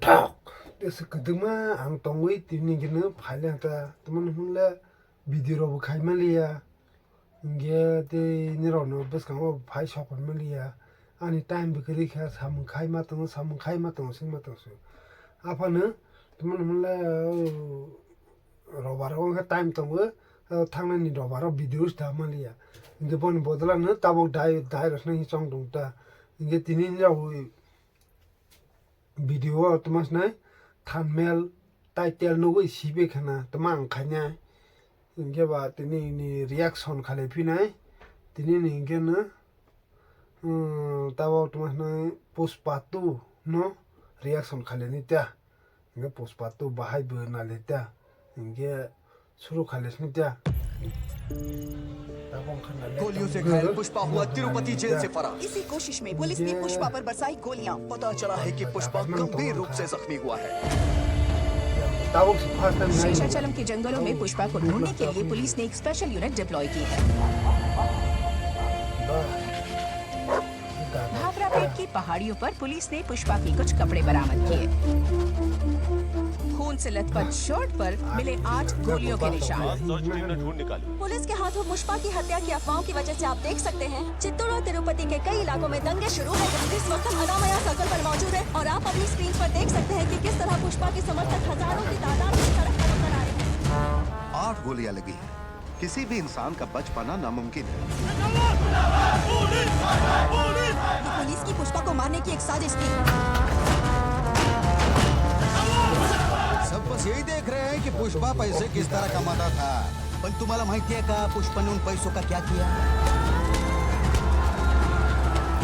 탁 그래서 그동안 앙똥의 뛰는 발량다 또는 혼라 비디오로 가이말이야 이게 데니로노 버스가 바이 셔पर्말이야 아니 타임 비그리 카 삼 가이마똥 생마똥 아파는 또는 혼라 로바로 타임 똥을 탕는 로바로 비디오스 다말이야 이제 본 보들라는 따복 다이러스는 희정동다 이게 뛰는이라고 video tumas nai thumbnail title no go sibe khana tamang khanya inge ba tini ni reaction khale pinai tini ni inge na tawo tumas nai puspa 2 no reaction khale ni ta inge puspa 2 bahai bu na le ta inge shuru khale ni ta गोलियों से घायल पुष्पा हुआ Tirupati jail से फरार। इसी कोशिश में police ने पुष्पा पर बरसाई गोलियां। पता चला है कि पुष्पा गंभीर रूप से जख्मी हुआ है। शेषाचलम के जंगलों में पुष्पा को ढूंढने के लिए पुलिस ने एक स्पेशल यूनिट डिप्लॉय की है। भाखरापेट की पहाड़ियों पर पुलिस ने पुष्पा के कुछ कपड़े बरामद किए। खून से लथपथ शर्ट पर मिले 8 गोलियों के निशान। पुलिस के हाथों पुष्पा की हत्या की अफवाहों की वजह से आप देख सकते हैं चित्तूर और तिरुपति के कई इलाकों में दंगे शुरू हैं। इस वक्त हम अनामया सर्कल पर मौजूद हैं और आप अपनी स्क्रीन पर देख सकते हैं कि किस तरह पुष्पा के समर्थक हजारों की तादाद में सड़क पर उतर आ रहे हैं। 8 गोलियां लगी हैं। किसी भी इंसान का बच पाना नामुमकिन है। पुलिस की पुष्पा को मारने की एक साजिश थी। सब बस यही देख रहे हैं कि पुष्पा पैसे किस तरह कमाता था। पण तुम्हाला माहिती आहे का पुष्पाने उन पैसों का क्या किया?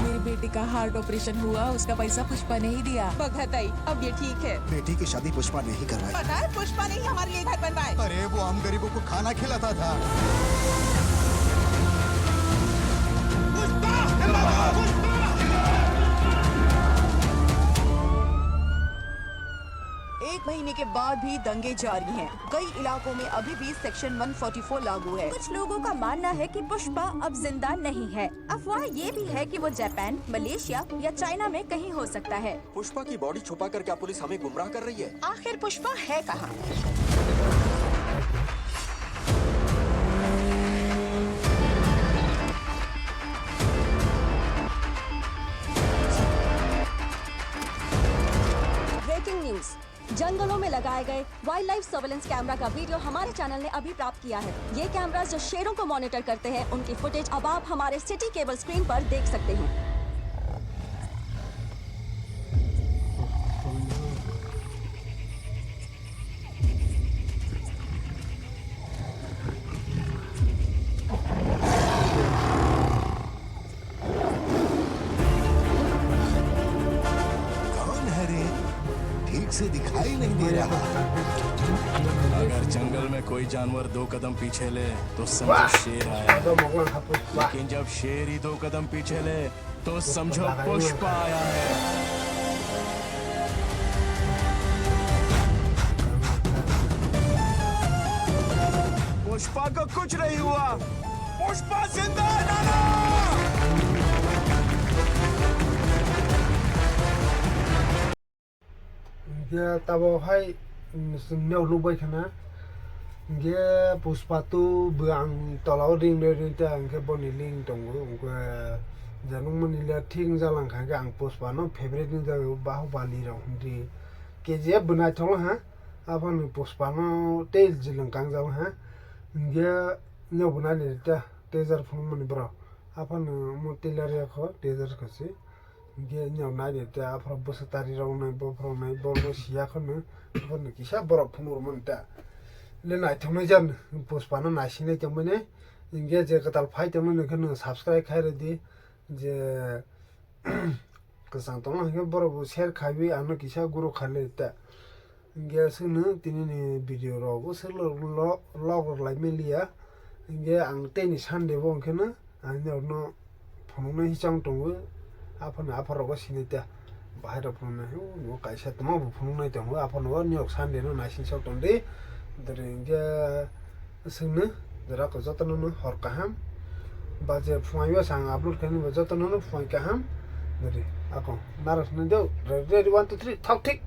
मेरी बेटी का हार्ट ऑपरेशन हुआ, उसका पैसा पुष्पा ने ही दिया। बघताई, अब ये ठीक है। बेटी की शादी पुष्पा ने ही करवाई। पता है पुष्पा ने ही हमारे लिए घर बनवाए। अरे वो हम गरीबों को खाना खिलाता था। एक महीने के बाद भी दंगे जारी हैं। कई इलाकों में अभी भी सेक्शन 144 लागू है। कुछ लोगों का मानना है कि पुष्पा अब जिंदा नहीं है। अफवाह ये भी है कि वो जापान, मलेशिया या चाइना में कहीं हो सकता है। पुष्पा की बॉडी छुपाकर क्या पुलिस हमें गुमराह कर रही है? आखिर पुष्पा है कहाँ? ब्रेकिंग न्यूज, जंगलों में लगाए गए वाइल्ड लाइफ सर्वेलेंस कैमरा का वीडियो हमारे चैनल ने अभी प्राप्त किया है। ये कैमरास जो शेरों को मॉनिटर करते हैं, उनकी फुटेज अब आप हमारे सिटी केबल स्क्रीन पर देख सकते हैं। कौन है रे? ठीक से दिखाई नहीं दे रहा। अगर जंगल में कोई जानवर 2 कदम पीछे ले तो समझो शेर आया है। लेकिन जब शेर ही 2 कदम पीछे ले तो समझो पुष्पा आया है। पुष्पा को कुछ नहीं हुआ। पुष्पा जिंदा है नाना। 이게 따보하이 녀루바이카나 이게 부스파투 부앙 떨어링레린데 이게 보니링 동고 그 자농문이라 팅자랑카게 앙 부스파노 페브리팅자 바후발리랑 흔디 केजे बनाए थोड़ा हाँ अपन पुष्पानो तेल जिलं कांगजाव हाँ इनके न्यू बना लेते तेजर फोन में बरा अपन मोतिलारे को तेजर कसे इनके न्यू ना लेते आप बस तारी राउंड बफरो में बोलो सिया खन अपन किसा बरा फोन मनता लेना थोड़ा जन पुष्पानो नाशिने जमने इनके जे कताल फाइट जमने कन सब्सक्राइब खाए दी जे कसं तो ना हे बरोबर शेअर खावी आणि किशा गुरु खाले त्या गॅस न तिने व्हिडिओ राव सर लॉगर लाई मेलिया गे आं तेनि सानदे बंखेन आं न फनो हिचां दङ आफन आफराव सिने त्या बाहेर फनो न कायसा तमा फनो नाय दङ आफन नियक सानदे न नासिन साउटन दे दरे गे सने जरा को जतन न हर काहाम बाजे फुआयो सांग अपलोड खाने जतन न फुआय काहाम दरे ako naras na daw ready 1 2 3 talk tick